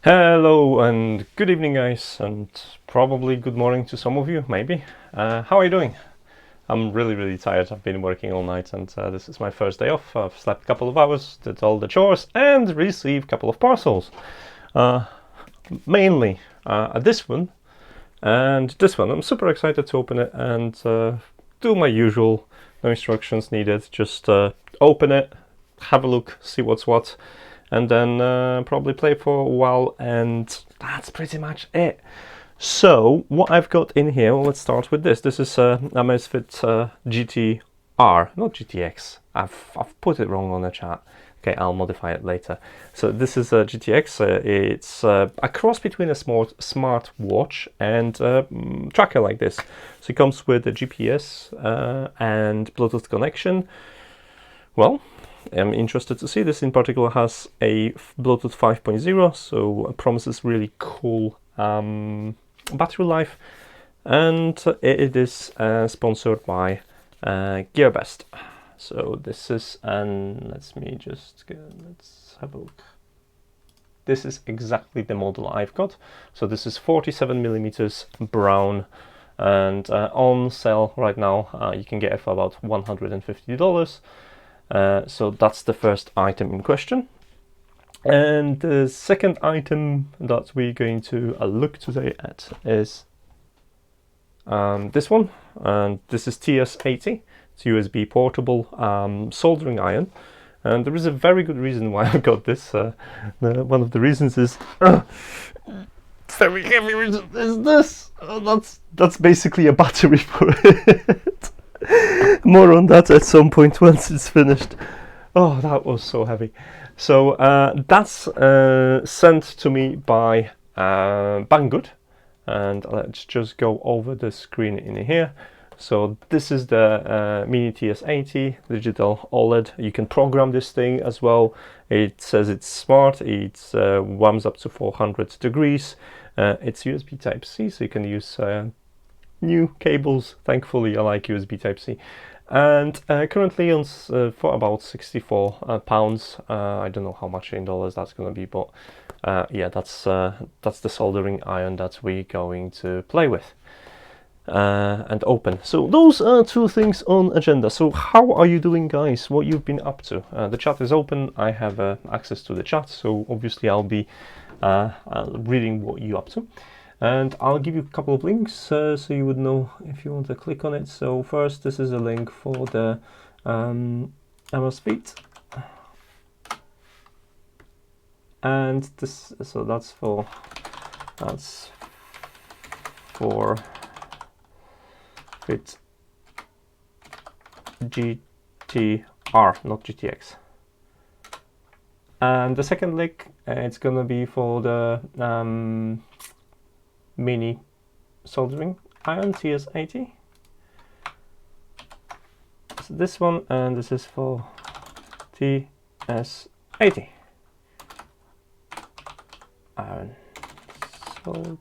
Hello and good evening guys, and probably good morning to some of you, maybe. How are you doing? I'm really tired. I've been working all night and this is my first day off. I've slept a couple of hours, did all the chores and received a couple of parcels. Mainly this one and this one. I'm super excited to open it and do my usual, no instructions needed, just open it, have a look, see what's what, and then probably play for a while, and that's pretty much it. So what I've got in here, well, let's start with this. This is Amazfit GTR, not GTX. I've put it wrong on the chat. Okay, I'll modify it later. So this is a GTX. It's a cross between a smartwatch and tracker like this. So it comes with a GPS and Bluetooth connection. Well, I'm interested to see. This in particular has a Bluetooth 5.0, so it promises really cool battery life, and it is sponsored by GearBest. So this is let's have a look. This is exactly the model I've got. So this is 47mm brown, and on sale right now you can get it for about $150. So that's the first item in question. And the second item that we're going to look today at is this one, and this is TS80. It's USB portable soldering iron, and there is a very good reason why I got this. One of the reasons is very heavy reason is this. That's basically a battery for it. More on that at some point once it's finished. Oh, that was so heavy. So that's sent to me by Banggood, and let's just go over the screen in here. So this is the Mini TS80 digital OLED. You can program this thing as well. It says it's smart. It warms up to 400 degrees. It's USB Type-C, so you can use new cables. Thankfully I like USB Type-C, and currently on for about 64 pounds. I don't know how much in dollars that's gonna be, but yeah, that's the soldering iron that we're going to play with and open. So those are two things on agenda. So how are you doing, guys? What you've been up to? The chat is open. I have access to the chat, so obviously I'll be reading what you're up to. And I'll give you a couple of links so you would know if you want to click on it. So first, this is a link for the Amazfit, and this, so that's for Fit GTR, not GTX. And the second link, it's gonna be for the Mini soldering iron TS80. So this one, and this is for TS80 iron. So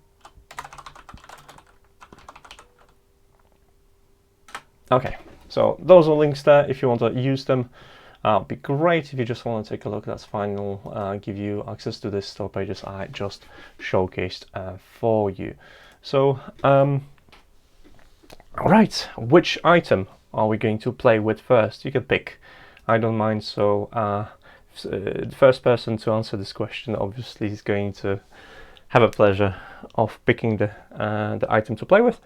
okay, so those are links there if you want to use them. It'd be great if you just want to take a look. That's fine. I'll give you access to this store pages I just showcased for you. So all right, which item are we going to play with first? You can pick, I don't mind. So the first person to answer this question obviously is going to have a pleasure of picking the item to play with.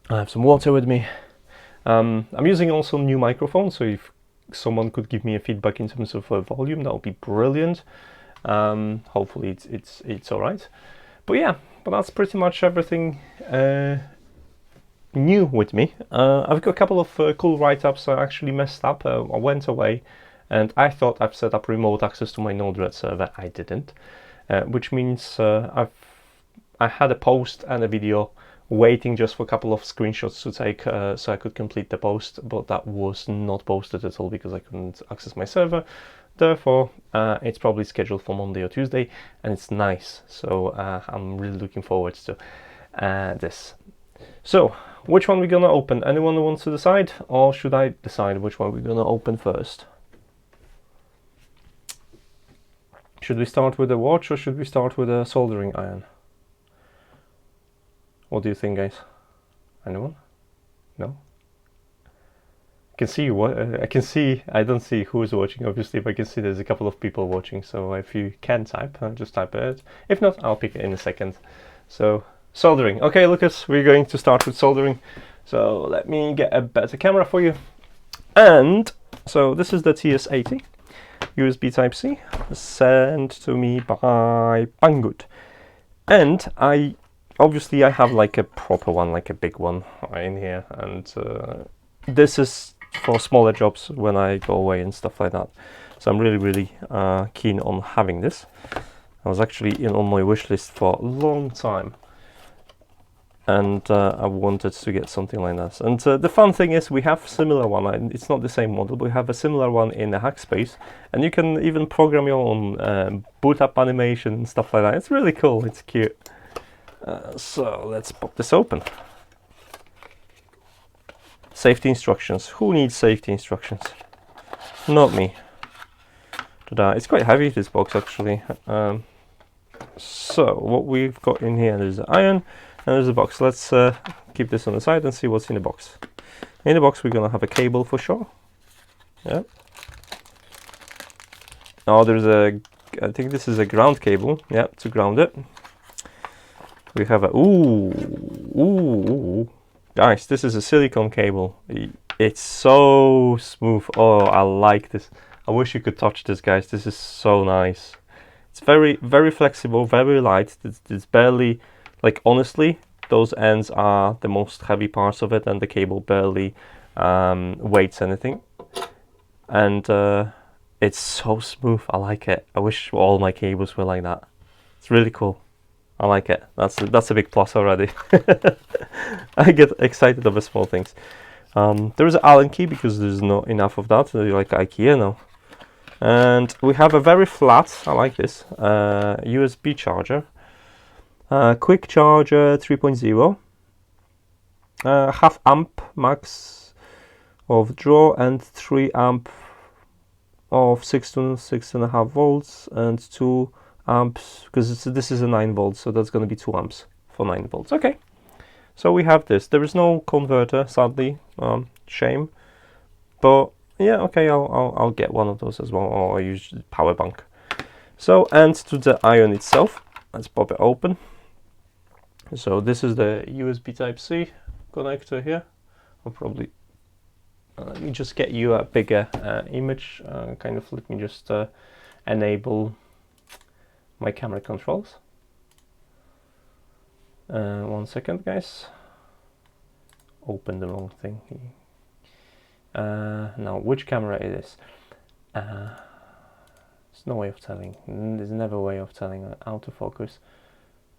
I have some water with me. I'm using also new microphone, so if someone could give me a feedback in terms of volume, that would be brilliant. Hopefully it's all right. But yeah, but that's pretty much everything new with me. I've got a couple of cool write-ups. I actually messed up. I went away and I thought I've set up remote access to my Nodle server. I didn't, which means I had a post and a video waiting just for a couple of screenshots to take so I could complete the post, but that was not posted at all because I couldn't access my server. Therefore it's probably scheduled for Monday or Tuesday, and it's nice. So I'm really looking forward to this. So which one we're gonna open? Anyone who wants to decide, or should I decide which one we're gonna open first? Should we start with a watch or should we start with a soldering iron? What do you think, guys? Anyone? No? I can see what I can see. I don't see who is watching, obviously, but I can see there's a couple of people watching. So if you can type, just type it. If not, I'll pick it in a second. So soldering. Okay, Lucas, we're going to start with soldering. So let me get a better camera for you. And so this is the TS80 USB Type-C sent to me by Banggood. And I have like a proper one, like a big one in here, and this is for smaller jobs when I go away and stuff like that. So I'm really keen on having this. I was actually on my wish list for a long time, and I wanted to get something like this. And the fun thing is we have a similar one. It's not the same model, but we have a similar one in the Hackspace, and you can even program your own boot up animation and stuff like that. It's really cool. It's cute. So let's pop this open. Safety instructions. Who needs safety instructions? Not me. Ta-da. It's quite heavy, this box, actually. So what we've got in here is the iron and there's a box. Let's keep this on the side and see what's in the box. In the box we're gonna have a cable for sure. Yeah. Oh, there's I think this is a ground cable. Yeah, to ground it. We have a ooh, guys, this is a silicone cable. It's so smooth. Oh, I like this. I wish you could touch this, guys. This is so nice. It's very flexible, very light. It's barely, like, honestly, those ends are the most heavy parts of it, and the cable barely weights anything. And it's so smooth. I like it. I wish all my cables were like that. It's really cool. I like it. That's a big plus already. I get excited over small things. There is an Allen key because there's not enough of that. Like IKEA now. And we have a very flat. I like this USB charger. Quick charger 3.0. Half amp max of draw and 3 amp of 6 to 6.5 volts and 2 amps, because this is a 9 volts, so that's going to be 2 amps for 9 volts. Okay, so we have this. There is no converter, sadly. Shame, but yeah, okay, I'll get one of those as well, or I use power bank. So, and to the iron itself, let's pop it open. So this is the USB Type-C connector here. I'll probably let me just get you a bigger image. Kind of let me just enable my camera controls. 1 second, guys. Open the wrong thing. Now, which camera it is? There's no way of telling. There's never a way of telling autofocus.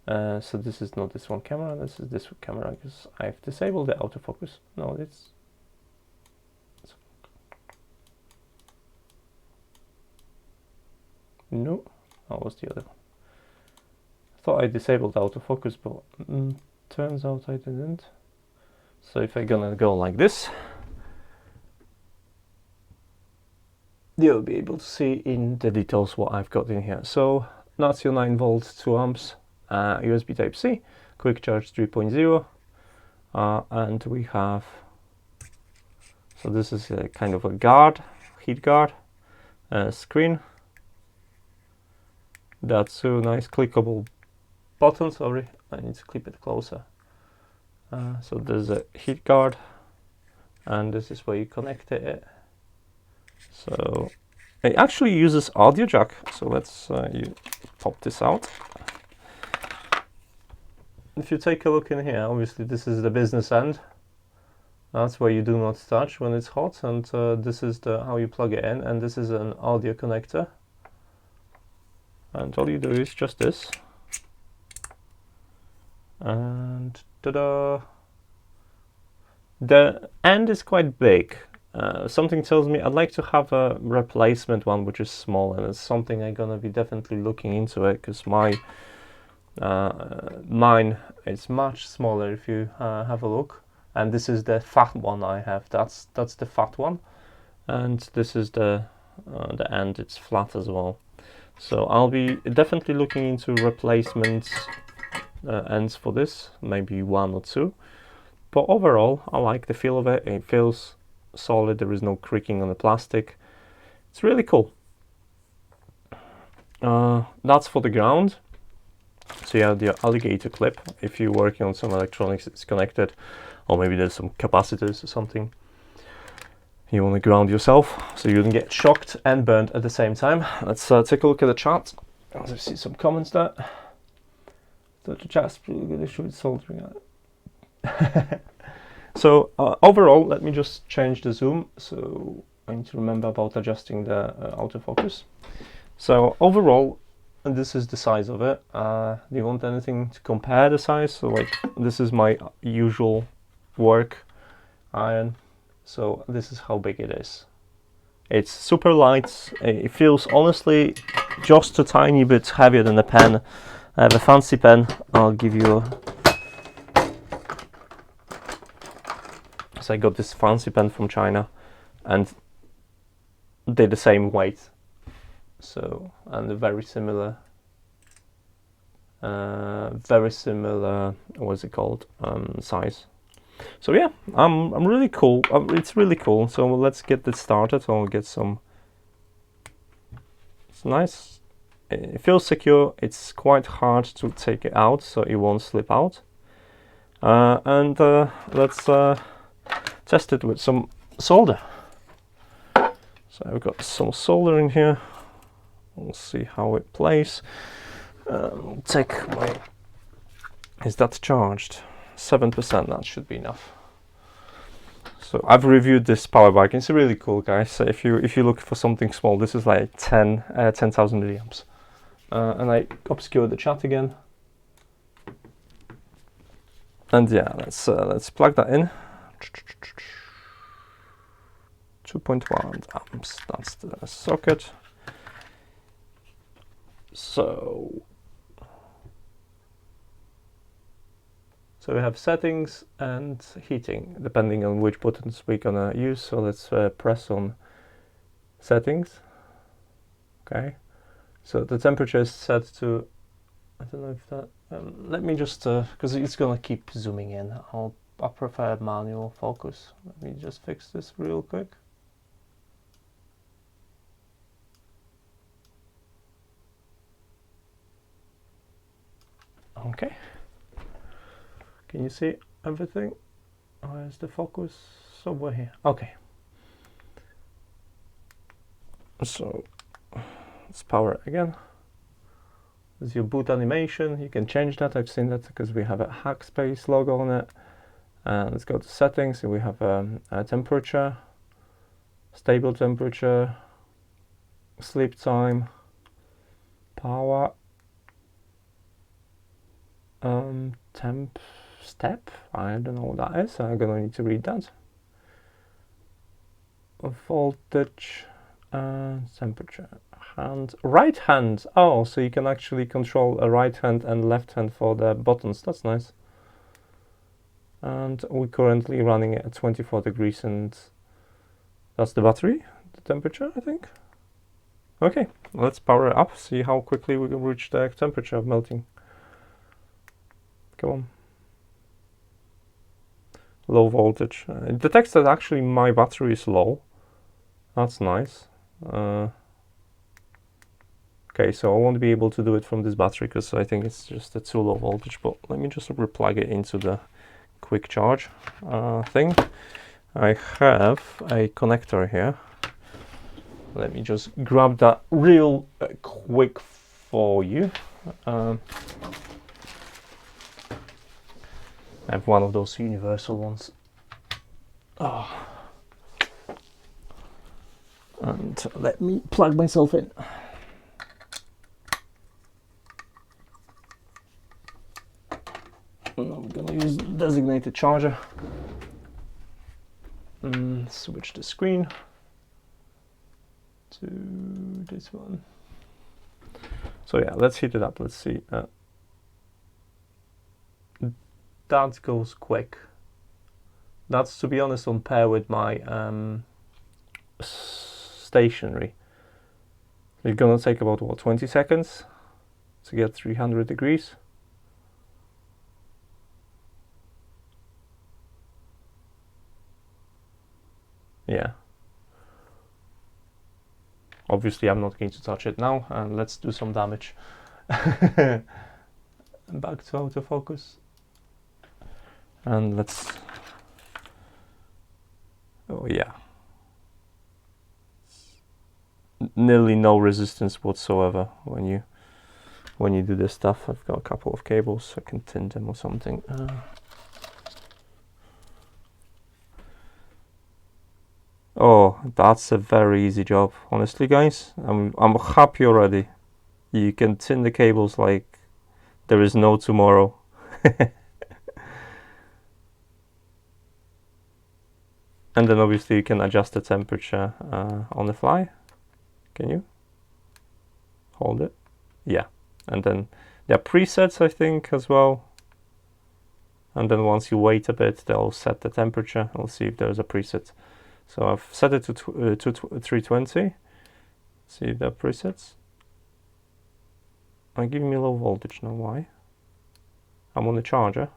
So this is not this one camera. This is this camera because I've disabled the autofocus. No, it's no. That was the other one. Thought I disabled autofocus, but turns out I didn't. So if I'm gonna go like this, you'll be able to see in the details what I've got in here. So that's your 9 volts, 2 amps, USB Type-C, quick charge 3.0, and we have, so this is a kind of a guard, heat guard, screen. That's a nice clickable button. Sorry, I need to clip it closer. So there's a heat guard, and this is where you connect it. So it actually uses audio jack. So let's you pop this out. If you take a look in here, obviously this is the business end. That's where you do not touch when it's hot, and this is how you plug it in, and this is an audio connector. And all you do is just this. And ta-da! The end is quite big. Something tells me I'd like to have a replacement one which is small, and it's something I'm gonna be definitely looking into it, because mine is much smaller. If you have a look, and this is the fat one I have. That's the fat one, and this is the end. It's flat as well. So I'll be definitely looking into replacement ends for this, maybe 1 or 2. But overall, I like the feel of it. It feels solid. There is no creaking on the plastic. It's really cool. That's for the ground. So you have the alligator clip. If you're working on some electronics that's connected, or maybe there's some capacitors or something, you want to ground yourself so you don't get shocked and burned at the same time. Let's take a look at the chat. I see some comments there. So the chat's pretty good issue with soldering it. So overall, let me just change the zoom. So I need to remember about adjusting the autofocus. So overall, this is the size of it. Do you want anything to compare the size? So like, this is my usual work iron. So this is how big it is. It's super light. It feels honestly just a tiny bit heavier than a pen. I have a fancy pen. I'll give you so I got this fancy pen from China and they're the same weight. So, and very similar, what's it called, size. So yeah, I'm really cool. It's really cool. So let's get this started. I'll get some. It's nice. It feels secure. It's quite hard to take it out, so it won't slip out. And let's test it with some solder. So I've got some solder in here. We'll see how it plays. Take my. Is that charged? 7%. That should be enough. So I've reviewed this power bank. It's really cool, guys. So if you look for something small, this is like 10,000 milliamps. And I obscure the chat again. And yeah, let's plug that in. 2.1 amps. That's the socket. So we have settings and heating, depending on which buttons we're gonna use. So let's press on settings. Okay. So the temperature is set to, I don't know if that, let me just, because it's gonna keep zooming in. I prefer manual focus. Let me just fix this real quick. Okay. Can you see everything? Where's the focus? Somewhere here. Okay. So let's power it again. There's your boot animation. You can change that. I've seen that because we have a Hackspace logo on it. And let's go to settings. So we have a temperature, stable temperature, sleep time, power, temp step. I don't know what that is. I'm gonna need to read that. Voltage, temperature, hand, right hand. Oh, so you can actually control a right hand and left hand for the buttons. That's nice. And we're currently running it at 24 degrees, and that's the battery, the temperature, I think. Okay, let's power it up, see how quickly we can reach the temperature of melting. Come on. Low voltage. It detects that actually my battery is low. That's nice. Okay, so I won't be able to do it from this battery because I think it's just a too low voltage, but let me just replug it into the quick charge thing. I have a connector here. Let me just grab that real quick for you. I have one of those universal ones. Oh. And let me plug myself in. I'm gonna use designated charger. Switch the screen to this one. So yeah, let's heat it up. Let's see. That goes quick. That's, to be honest, on par with my stationary. It's gonna take about what, 20 seconds to get 300 degrees. Yeah. Obviously I'm not going to touch it now, and let's do some damage. Back to autofocus. And let's, oh yeah. Nearly no resistance whatsoever when you do this stuff. I've got a couple of cables, I can tin them or something. Oh, that's a very easy job, honestly, guys. I'm happy already. You can tin the cables like there is no tomorrow. And then obviously you can adjust the temperature on the fly. Can you hold it? Yeah. And then there are presets, I think, as well. And then once you wait a bit, they'll set the temperature. We'll see if there's a preset. So I've set it to 320. See if there are presets. I'm giving me low voltage now. Why? I'm on the charger.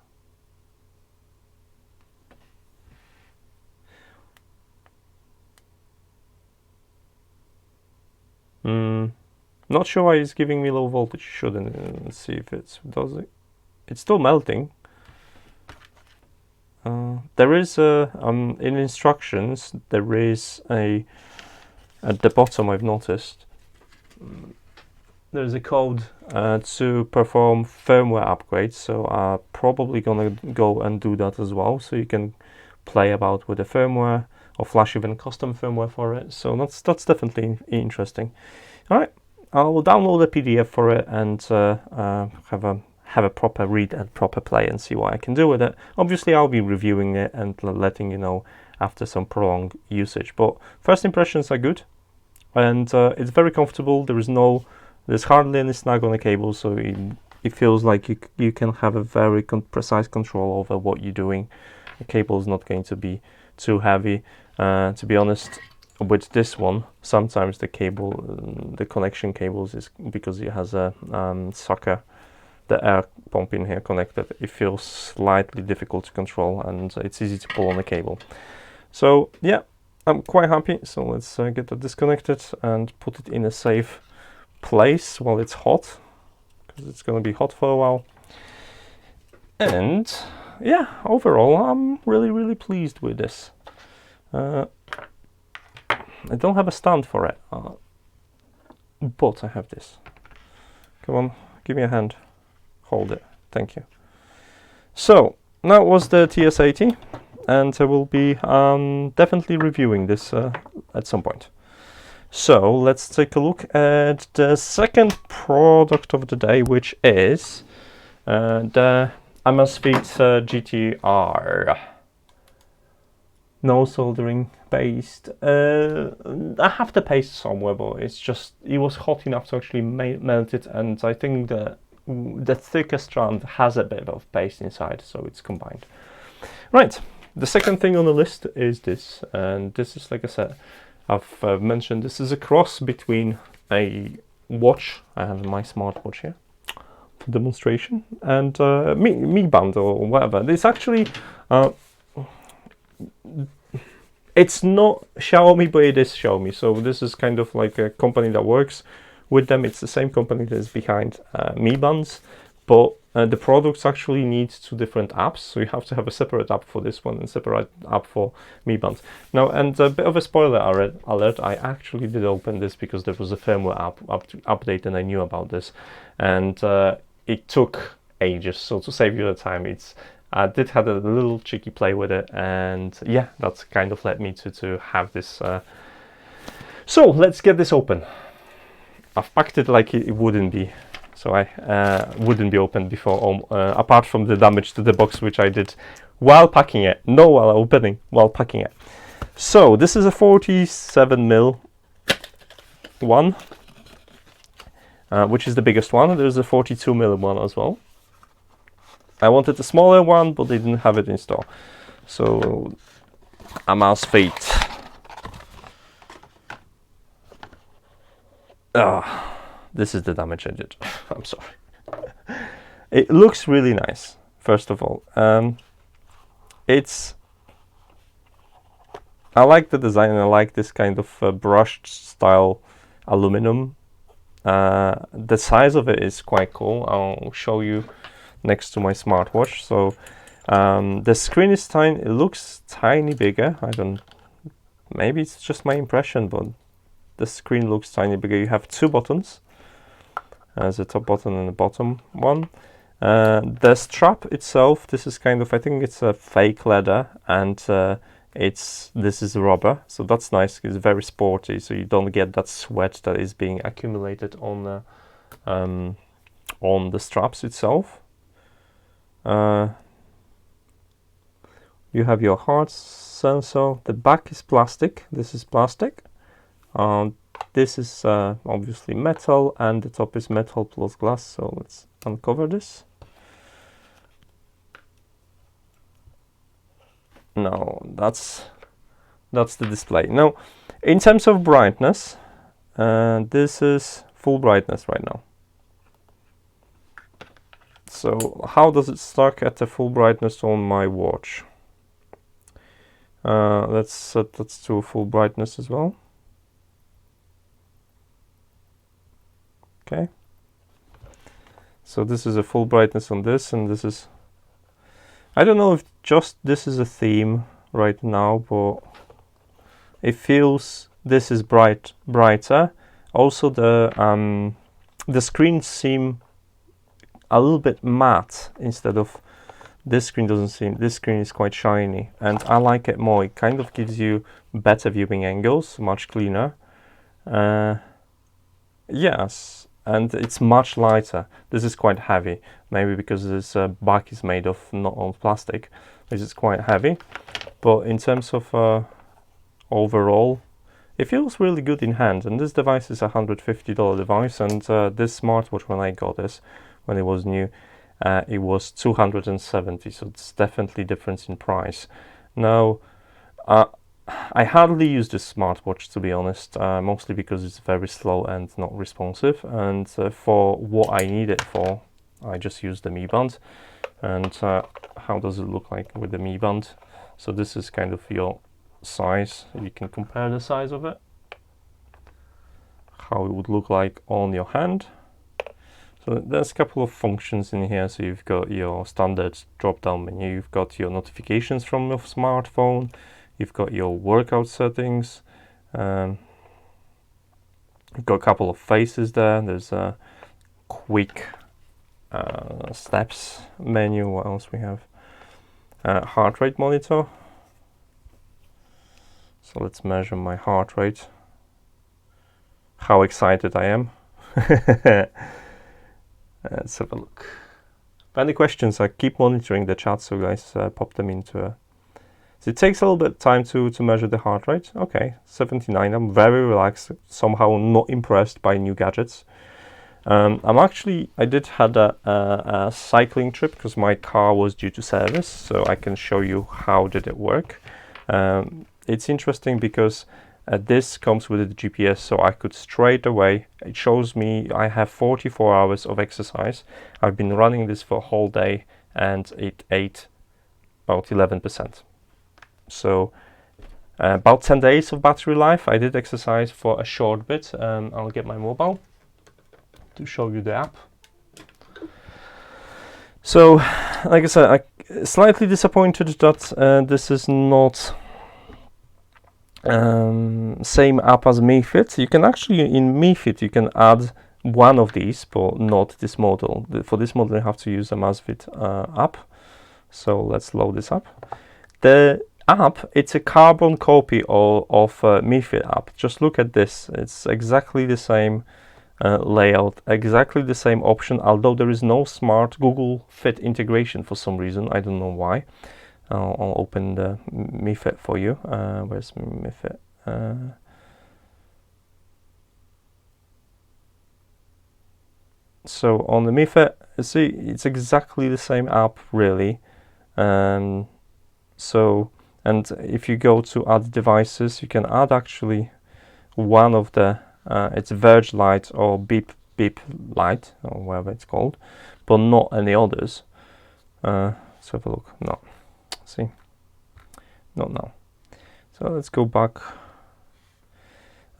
Not sure why it's giving me low voltage. Shouldn't. Let's see if does it. It's still melting. There is in instructions, there is at the bottom, I've noticed, there's a code to perform firmware upgrades, so I'm probably gonna go and do that as well, so you can play about with the firmware or flash even custom firmware for it. So that's definitely interesting. All right, I'll download a PDF for it and have a proper read and proper play and see what I can do with it. Obviously I'll be reviewing it and letting you know after some prolonged usage, but first impressions are good, and it's very comfortable. There's hardly any snag on the cable, so it feels like you can have a very precise control over what you're doing. The cable is not going to be too heavy. To be honest, with this one, sometimes the connection cables, is because it has a sucker, the air pump in here connected, it feels slightly difficult to control, and it's easy to pull on the cable. So yeah, I'm quite happy. So let's get that disconnected and put it in a safe place while it's hot, because it's going to be hot for a while. And yeah, overall I'm really pleased with this. I don't have a stand for it, but I have this. Come on, give me a hand. Hold it. Thank you. So that was the TS80, and I will be definitely reviewing this at some point. So let's take a look at the second product of the day, which is the Amazfit GTR. No soldering based. I have the paste somewhere, but it was hot enough to actually melt it, and I think the thicker strand has a bit of paste inside, so it's combined. Right, the second thing on the list is this, and this is, like I said, I've mentioned, this is a cross between a watch. I have my smartwatch here for demonstration, and Mi Band or whatever. It's actually it's not Xiaomi, but it is Xiaomi, so this is kind of like a company that works with them. It's the same company that is behind Mi Bands, but the products actually need two different apps, so you have to have a separate app for this one and separate app for Mi Bands. Now, and a bit of a spoiler alert, I actually did open this because there was a firmware update and I knew about this, and it took ages, so to save you the time, I did have a little cheeky play with it, and yeah, that's kind of led me to have this. So let's get this open. I've packed it like it wouldn't be, so I wouldn't be opened before, apart from the damage to the box, which I did while packing it, no while opening, while packing it. So this is a 47mm one, which is the biggest one. There's a 42mm one as well. I wanted a smaller one, but they didn't have it in store. So Amazfit this is the damage I did. I'm sorry. It looks really nice, first of all. I like the design, and I like this kind of brushed style aluminum. The size of it is quite cool. I'll show you next to my smartwatch. So the screen is tiny. It looks tiny bigger. Maybe it's just my impression, but the screen looks tiny bigger. You have two buttons. There's a top button and a bottom one. The strap itself, this is kind of, I think it's a fake leather, and this is rubber, so that's nice. It's very sporty, so you don't get that sweat that is being accumulated on the straps itself. You have your heart sensor. The back is plastic. This is plastic. This is obviously metal, and the top is metal plus glass. So let's uncover this. No, that's the display. Now, in terms of brightness, this is full brightness right now. So how does it stack at the full brightness on my watch? Let's set that to full brightness as well. Okay. So this is a full brightness on this, and this is, I don't know if just this is a theme right now, but it feels this is brighter. Also the screens seem a little bit matte instead of, this screen doesn't seem, this screen is quite shiny, and I like it more. It kind of gives you better viewing angles, much cleaner. Yes, and it's much lighter. This is quite heavy, maybe because this back is made of not all plastic. This is quite heavy, but in terms of overall, it feels really good in hand. And this device is a $150 device, and this smartwatch, when I got this, when it was new, it was $270, so it's definitely difference in price. Now, I hardly use this smartwatch, to be honest, mostly because it's very slow and not responsive, and for what I need it for, I just use the Mi Band. And how does it look like with the Mi Band? So this is kind of your size. You can compare the size of it, how it would look like on your hand. So there's a couple of functions in here. So you've got your standard drop-down menu, you've got your notifications from your smartphone, you've got your workout settings, you've got a couple of faces there. There's a quick steps menu. What else we have? Heart rate monitor. So let's measure my heart rate. How excited I am. Let's have a look. If any questions, I keep monitoring the chat, so guys pop them into so it takes a little bit of time to measure the heart rate. Okay, 79. I'm very relaxed, somehow not impressed by new gadgets. I did had a cycling trip because my car was due to service, so I can show you how did it work. It's interesting because this comes with the GPS, so I could straight away, it shows me I have 44 hours of exercise. I've been running this for a whole day, and it ate about 11%. So about 10 days of battery life. I did exercise for a short bit. I'll get my mobile to show you the app. So like I said, I'm slightly disappointed that this is not same app as Mi Fit. You can actually, in Mi Fit, you can add one of these, but not this model. For this model, you have to use a Amazfit app. So let's load this up. The app, it's a carbon copy of Mi Fit app. Just look at this. It's exactly the same layout, exactly the same option, although there is no smart Google Fit integration for some reason. I don't know why. I'll open the Mi Fit for you. Where's Mi Fit? So on the Mi Fit, see, it's exactly the same app, really. So, and if you go to add devices, you can add actually one of the It's verge light or beep beep light or whatever it's called, but not any others. Let's have a look. No, see, not now. So let's go back.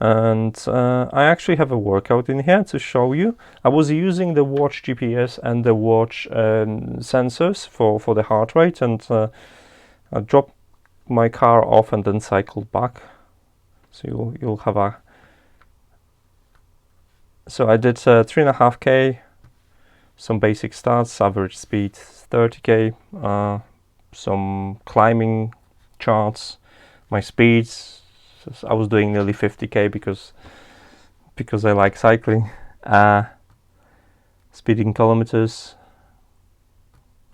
And I actually have a workout in here to show you. I was using the watch GPS and the watch sensors for the heart rate, and I dropped my car off and then cycled back. So you'll have a. So I did 3.5K, some basic stats, average speed 30K, some climbing charts, my speeds. I was doing nearly 50K because I like cycling. Speeding kilometers,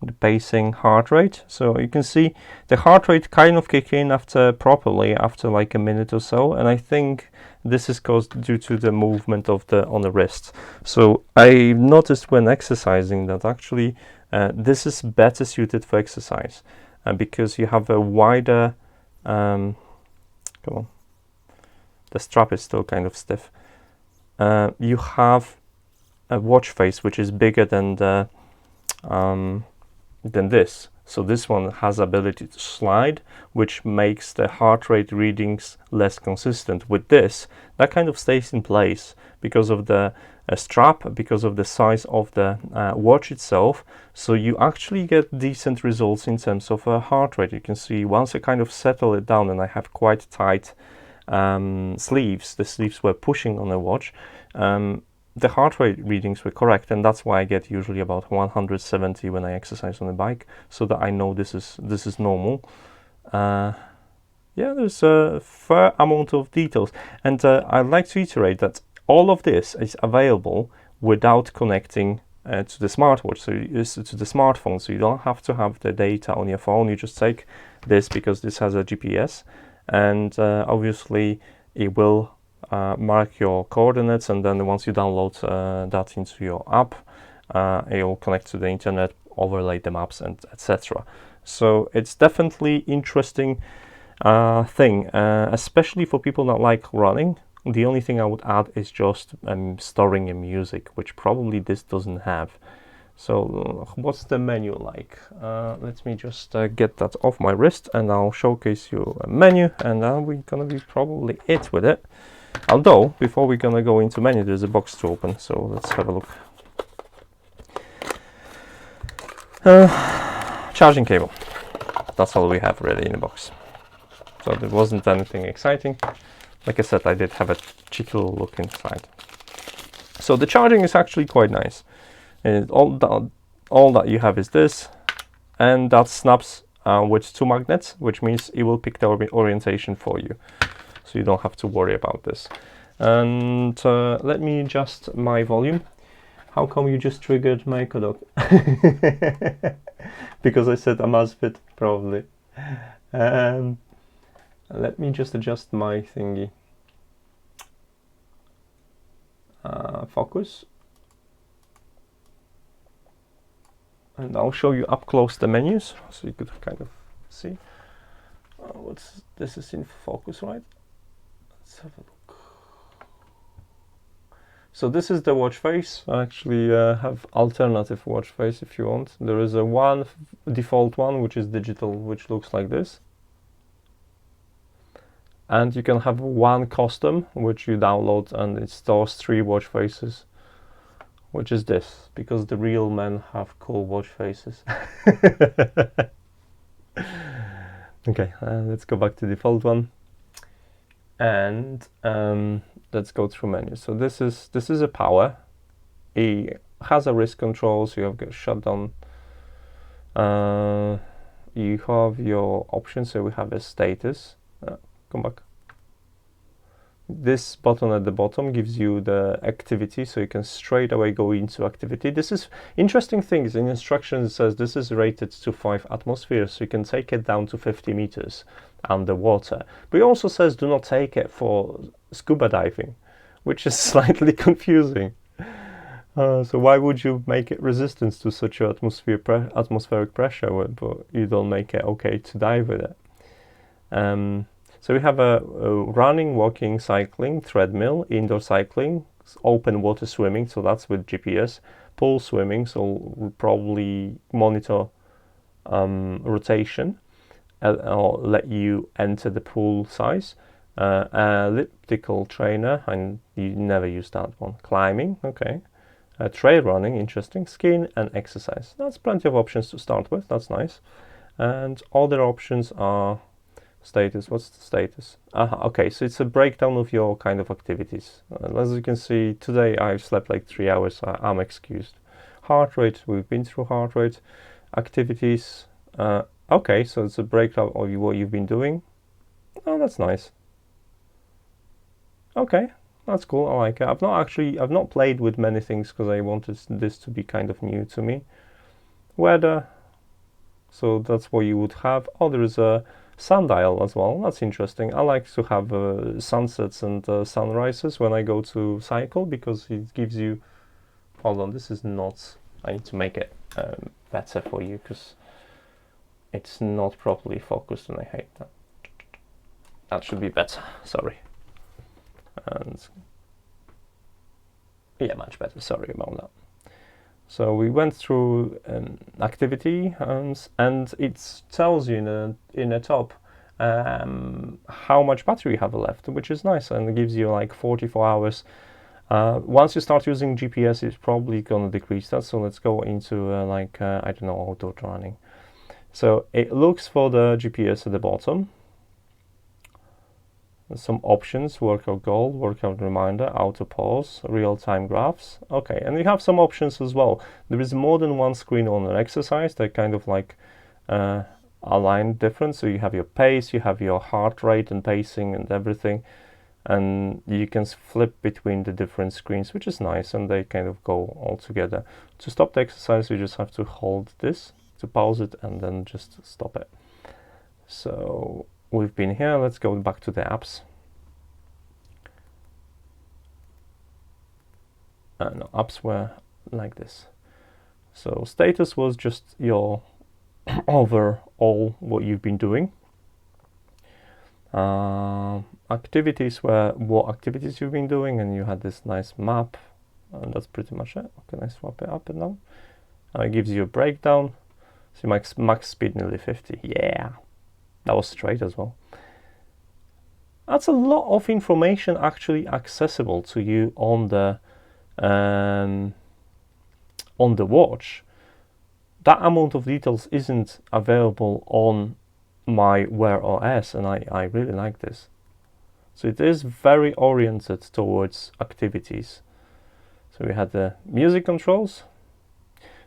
the pacing, heart rate. So you can see the heart rate kind of kick in properly after like a minute or so, and I think this is caused due to the movement of on the wrist. So I noticed when exercising that actually this is better suited for exercise, because you have a wider come on, the strap is still kind of stiff. You have a watch face which is bigger than this. So this one has ability to slide, which makes the heart rate readings less consistent. With this, that kind of stays in place because of the strap, because of the size of the watch itself. So you actually get decent results in terms of heart rate. You can see once I kind of settle it down, and I have quite tight sleeves, the sleeves were pushing on the watch, the heart rate readings were correct, and that's why I get usually about 170 when I exercise on the bike, so that I know this is normal. Yeah, there's a fair amount of details, and I'd like to iterate that all of this is available without connecting to the smartwatch, so to the smartphone. So you don't have to have the data on your phone. You just take this because this has a GPS, and obviously it will mark your coordinates, and then once you download that into your app, it will connect to the internet, overlay the maps, and etc. So it's definitely interesting thing, especially for people that like running. The only thing I would add is just storing your music, which probably this doesn't have. So what's the menu like? Let me just get that off my wrist, and I'll showcase you a menu, and we're gonna be probably it with it. Although before we're gonna go into menu, there's a box to open, so let's have a look. Charging cable, that's all we have really in the box, so there wasn't anything exciting. Like I said, I did have a cheeky little look inside. So the charging is actually quite nice, and all that you have is this, and that snaps with 2 magnets, which means it will pick the orientation for you, so you don't have to worry about this. And let me adjust my volume. How come you just triggered my Kodok? Because I said Amazfit, probably. Let me just adjust my thingy. Focus. And I'll show you up close the menus, so you could kind of see. This is in focus, right? Let's have a look. So this is the watch face. I actually have alternative watch face if you want. There is a default one, which is digital, which looks like this. And you can have one custom, which you download, and it stores 3 watch faces, which is this, because the real men have cool watch faces. Okay, let's go back to the default one, and let's go through menu. So this is a power. It has a wrist control, so you have shutdown. You have your options, so we have a status. Come back. This button at the bottom gives you the activity, so you can straight away go into activity. This is interesting things. In instructions it says this is rated to 5 atmospheres, so you can take it down to 50 meters underwater. But it also says do not take it for scuba diving, which is slightly confusing. So why would you make it resistant to such an atmospheric pressure, but you don't make it okay to dive with it? So we have a running, walking, cycling, treadmill, indoor cycling, open water swimming, so that's with GPS, pool swimming, so we'll probably monitor rotation or let you enter the pool size. Elliptical trainer, and you never use that one. Climbing, okay. Trail running, interesting. Skin and exercise. That's plenty of options to start with, that's nice. And other options are status. What's the status? Okay, so it's a breakdown of your kind of activities. As you can see, today I slept like 3 hours, so I'm excused. Heart rate, we've been through heart rate. Activities, okay, so it's a breakdown of what you've been doing. Oh, that's nice. Okay, that's cool, I like it. I've not played with many things because I wanted this to be kind of new to me. Weather, so that's what you would have. Oh, there is a sundial as well, that's interesting. I like to have sunsets and sunrises when I go to cycle because it gives you, hold on, this is not, I need to make it better for you because it's not properly focused and I hate that. That should be better, sorry. And yeah, much better, sorry about that. So we went through activity and it tells you in the top how much battery you have left, which is nice, and it gives you like 44 hours. Once you start using GPS, it's probably going to decrease that, so let's go into I don't know, outdoor running. So it looks for the GPS at the bottom. Some options: workout goal, workout reminder, auto pause, real-time graphs. Okay, and you have some options as well. There is more than one screen on an exercise. They kind of like align different. So you have your pace, you have your heart rate and pacing and everything, and you can flip between the different screens, which is nice, and they kind of go all together. To stop the exercise, you just have to hold this to pause it and then just stop it. So we've been here, let's go back to the apps. No, apps were like this. So status was just your overall what you've been doing. Activities were what activities you've been doing, and you had this nice map, and that's pretty much it. Can I swap it up and down? It gives you a breakdown. So max speed nearly 50. Yeah. That was straight as well. That's a lot of information actually accessible to you on the watch. That amount of details isn't available on my Wear OS, and I really like this. So it is very oriented towards activities. So we had the music controls.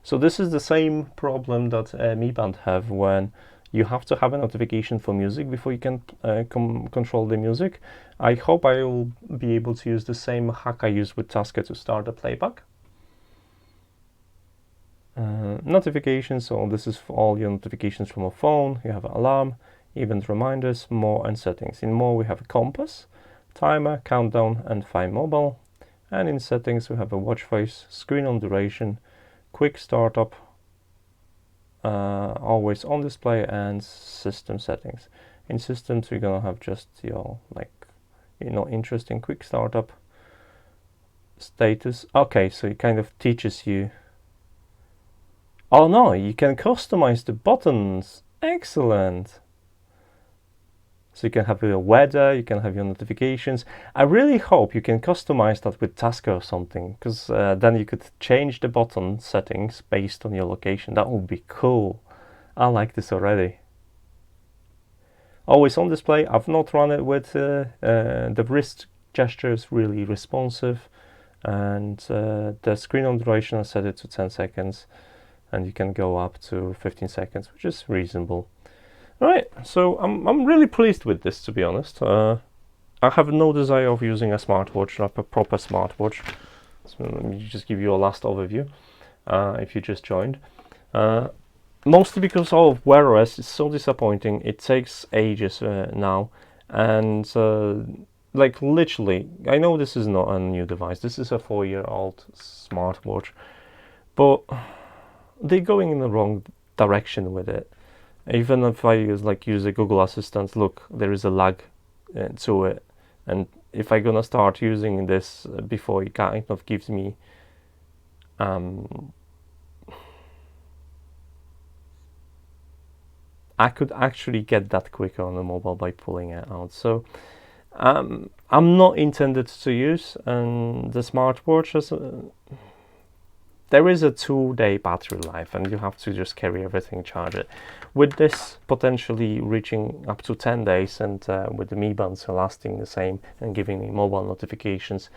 So this is the same problem that Mi Band have when you have to have a notification for music before you can control the music. I hope I will be able to use the same hack I used with Tasker to start the playback. Notifications, so this is for all your notifications from a phone. You have an alarm, event reminders, more, and settings. In more we have a compass, timer, countdown, and find mobile. And in settings we have a watch face, screen on duration, quick startup, always on display, and system settings. In systems we're gonna have just your interesting quick startup, status. Okay, so it kind of teaches you. Oh no, you can customize the buttons. Excellent. So you can have your weather, you can have your notifications. I really hope you can customize that with Tasker or something, because then you could change the button settings based on your location. That would be cool. I like this already. Always on display. I've not run it with the wrist gesture is really responsive, and the screen on duration I set it to 10 seconds, and you can go up to 15 seconds, which is reasonable. Right, so I'm really pleased with this, to be honest. I have no desire of using a smartwatch, like a proper smartwatch. So let me just give you a last overview, if you just joined. Mostly because of Wear OS, it's so disappointing. It takes ages now, and like literally, I know this is not a new device. This is a 4-year-old smartwatch, but they're going in the wrong direction with it. Even if I use a Google Assistant, look, there is a lag to it. And if I'm gonna start using this before it kind of gives me I could actually get that quicker on the mobile by pulling it out. So I'm not intended to use the smartwatch as there is a 2-day battery life, and you have to just carry everything, charge it. With this potentially reaching up to 10 days, and with the Mi Bands lasting the same and giving me mobile notifications,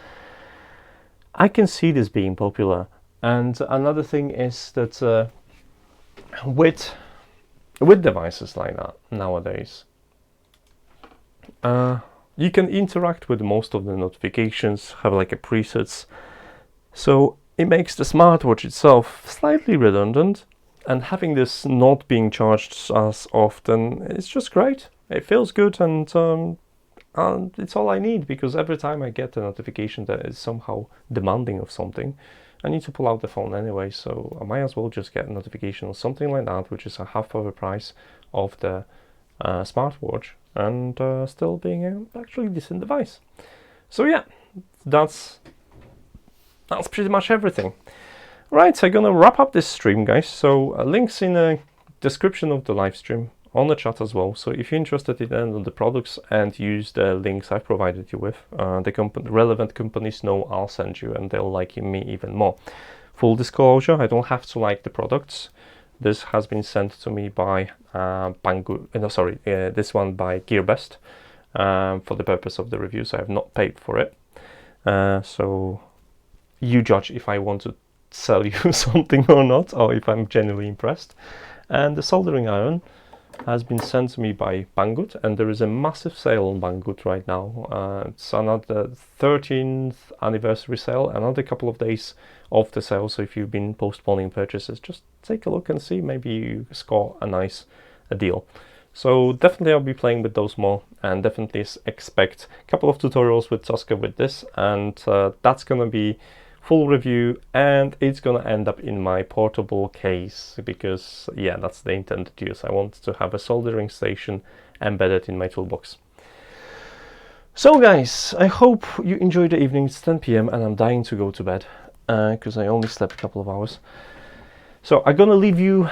I can see this being popular. And another thing is that with devices like that nowadays, you can interact with most of the notifications, have like a presets, so it makes the smartwatch itself slightly redundant, and having this not being charged as often is just great. It feels good, and it's all I need, because every time I get a notification that is somehow demanding of something, I need to pull out the phone anyway, so I might as well just get a notification or something like that, which is a half of the price of the smartwatch, and still being an actually decent device. So yeah, that's pretty much everything. Right, so I'm gonna wrap up this stream, guys. So links in the description of the live stream, on the chat as well. So if you're interested in any of the products and use the links I've provided you with, the relevant companies know I'll send you, and they'll like me even more. Full disclosure, I don't have to like the products. This has been sent to me by this one by GearBest for the purpose of the review, so I have not paid for it. So you judge if I want to sell you something or not, or if I'm genuinely impressed. And the soldering iron has been sent to me by Banggood, and there is a massive sale on Banggood right now. It's another 13th anniversary sale, another couple of days of the sale, so if you've been postponing purchases, just take a look and see, maybe you score a nice deal. So definitely I'll be playing with those more, and definitely expect a couple of tutorials with Tosca with this, and that's gonna be full review, and it's gonna end up in my portable case, because yeah, that's the intended use. I want to have a soldering station embedded in my toolbox. So guys, I hope you enjoyed the evening. It's 10 p.m. and I'm dying to go to bed because I only slept a couple of hours. So I'm gonna leave you,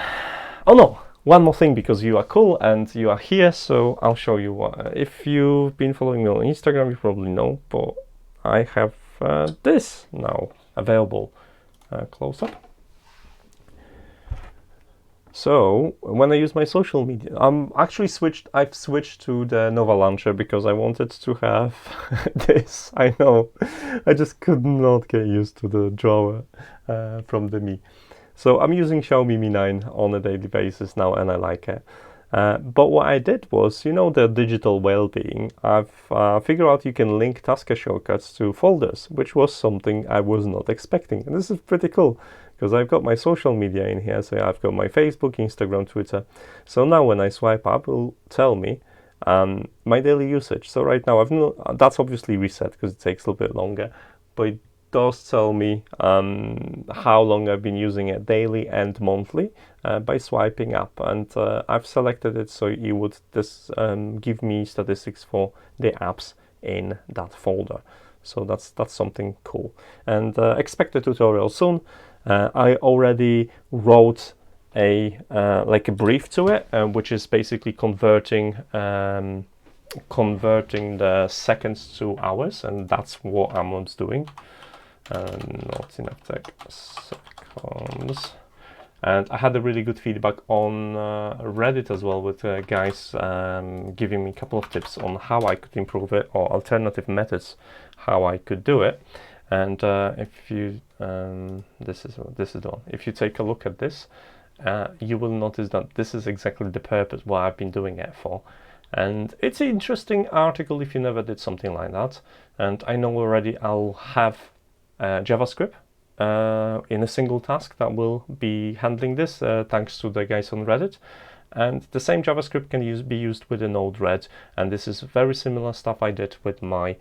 oh no, one more thing, because you are cool and you are here, so I'll show you what. If you've been following me on Instagram, you probably know, but I have this now available. Close up. So when I use my social media, I've switched to the Nova launcher because I wanted to have this. I know, I just could not get used to the drawer from the Mi. So I'm using Xiaomi Mi 9 on a daily basis now, and I like it. But what I did was, you know, the digital well-being, I've figured out you can link task shortcuts to folders, which was something I was not expecting. And this is pretty cool, because I've got my social media in here. So I've got my Facebook, Instagram, Twitter. So now when I swipe up, it will tell me my daily usage. So right now, that's obviously reset because it takes a little bit longer, but it does tell me how long I've been using it daily and monthly by swiping up, and I've selected it so it would give me statistics for the apps in that folder. So that's something cool, and expect a tutorial soon. I already wrote a brief to it, which is basically converting the seconds to hours, and that's what I'm doing. Not enough tech seconds. And I had a really good feedback on Reddit as well, with guys giving me a couple of tips on how I could improve it, or alternative methods how I could do it. And if you this is the one. If you take a look at this, you will notice that this is exactly the purpose what I've been doing it for. And it's an interesting article if you never did something like that. And I know already I'll have JavaScript in a single task that will be handling this, thanks to the guys on Reddit. And the same JavaScript can be used with a Node-RED, and this is very similar stuff I did with my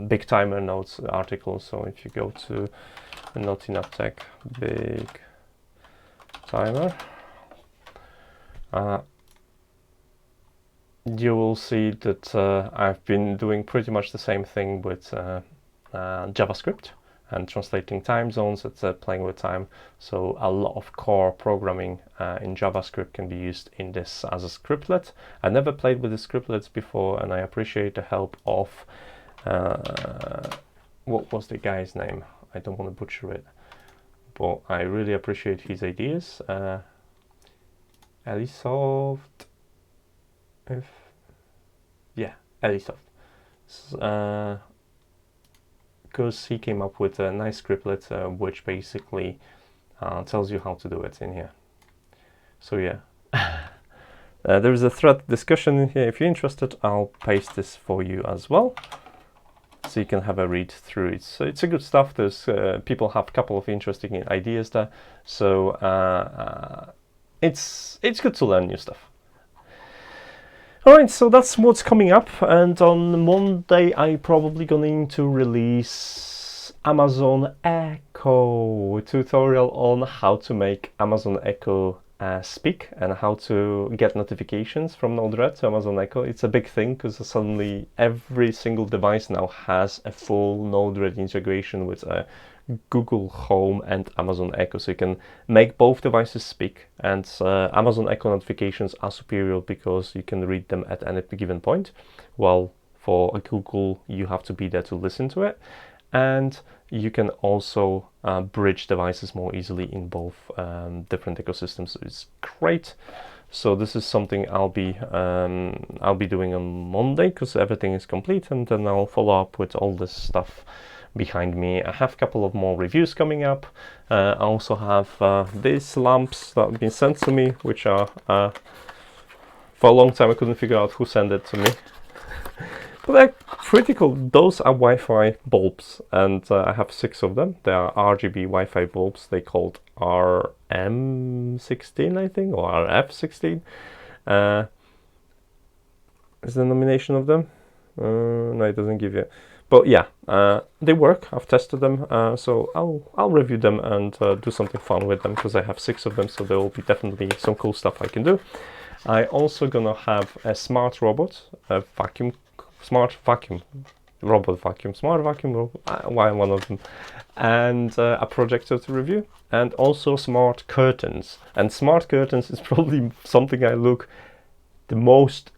Big Timer Nodes article. So if you go to Not Enough Tech Big Timer, you will see that I've been doing pretty much the same thing with JavaScript and translating time zones. It's playing with time. So a lot of core programming in JavaScript can be used in this as a scriptlet. I never played with the scriptlets before, and I appreciate the help of what was the guy's name? I don't want to butcher it, but I really appreciate his ideas. Elisoft, Elisoft. Because he came up with a nice scriptlet which basically tells you how to do it in here. So yeah, there is a thread discussion in here. If you're interested, I'll paste this for you as well, so you can have a read through it. So it's a good stuff. There's people have a couple of interesting ideas there, so it's good to learn new stuff. Alright, so that's what's coming up, and on Monday I'm probably going to release Amazon Echo, a tutorial on how to make Amazon Echo speak and how to get notifications from Nodle to Amazon Echo. It's a big thing because suddenly every single device now has a full Nodle integration with Google Home and Amazon Echo, so you can make both devices speak, and Amazon Echo notifications are superior because you can read them at any given point, while for Google you have to be there to listen to it, and you can also bridge devices more easily in both different ecosystems. So it's great. So this is something I'll be doing on Monday because everything is complete, and then I'll follow up with all this stuff behind me. I have a couple of more reviews coming up. I also have these lamps that have been sent to me, which are for a long time I couldn't figure out who sent it to me. But they're pretty cool. Those are Wi-Fi bulbs, and I have 6 of them. They are RGB Wi-Fi bulbs. They called RM16, I think, or RF16 is the nomination of them. No, it doesn't give you. But yeah, they work. I've tested them, so I'll review them and do something fun with them because I have 6 of them. So there will be definitely some cool stuff I can do. I also gonna have a smart robot, a smart vacuum robot, why one of them, and a projector to review, and also smart curtains. And smart curtains is probably something I look the most.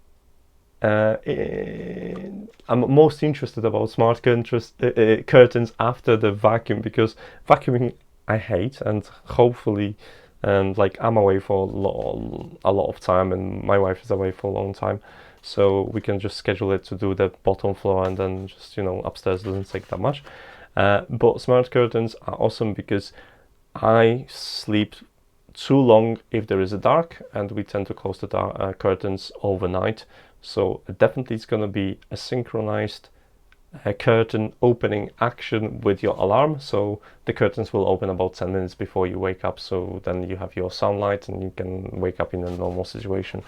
I'm most interested about smart curtains after the vacuum, because vacuuming I hate, and hopefully like I'm away for a lot of time, and my wife is away for a long time, so we can just schedule it to do the bottom floor, and then just, you know, upstairs doesn't take that much. But smart curtains are awesome because I sleep too long if there is a dark, and we tend to close the curtains overnight. So definitely it's going to be a synchronized curtain opening action with your alarm. So the curtains will open about 10 minutes before you wake up, so then you have your sunlight and you can wake up in a normal situation.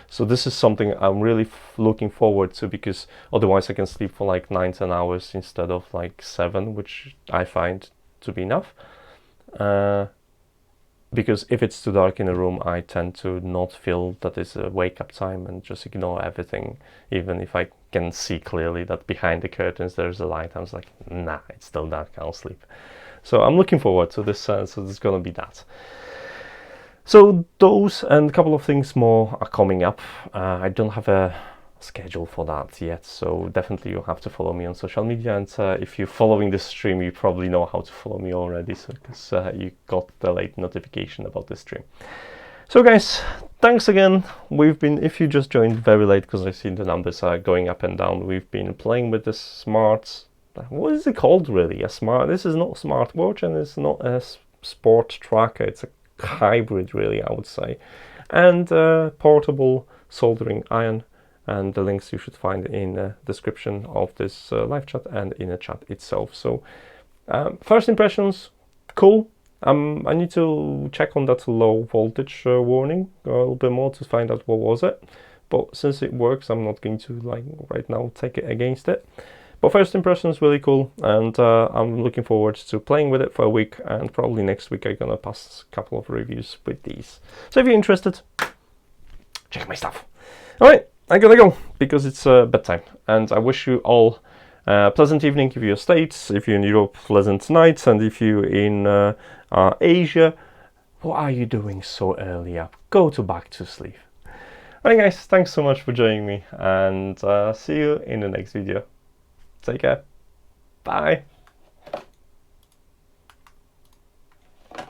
So this is something I'm really looking forward to, because otherwise I can sleep for like 9-10 hours instead of like 7, which I find to be enough. Because if it's too dark in a room, I tend to not feel that it's a wake-up time and just ignore everything, even if I can see clearly that behind the curtains there's a light. I was like, nah, it's still dark, I'll sleep. So I'm looking forward to this, so there's gonna be that. So those and a couple of things more are coming up. I don't have a schedule for that yet, so definitely you'll have to follow me on social media, and if you're following this stream you probably know how to follow me already, so because you got the late notification about this stream. So guys, thanks again. We've been, if you just joined very late, because I see the numbers are going up and down, we've been playing with this smart, what is it called really? This is not a smartwatch, and it's not a sport tracker, it's a hybrid really, I would say, and portable soldering iron. And the links you should find in the description of this live chat and in the chat itself. So first impressions, cool. I need to check on that low voltage warning a little bit more to find out what was it. But since it works, I'm not going to like right now take it against it. But first impressions, really cool, and I'm looking forward to playing with it for a week, and probably next week I'm gonna pass a couple of reviews with these. So if you're interested, check my stuff. All right. I gotta go because it's bedtime, and I wish you all a pleasant evening if you're States, if you're in Europe, pleasant nights, and if you're in Asia, what are you doing so early up? Go back to sleep. Alright guys, thanks so much for joining me, and see you in the next video. Take care. Bye.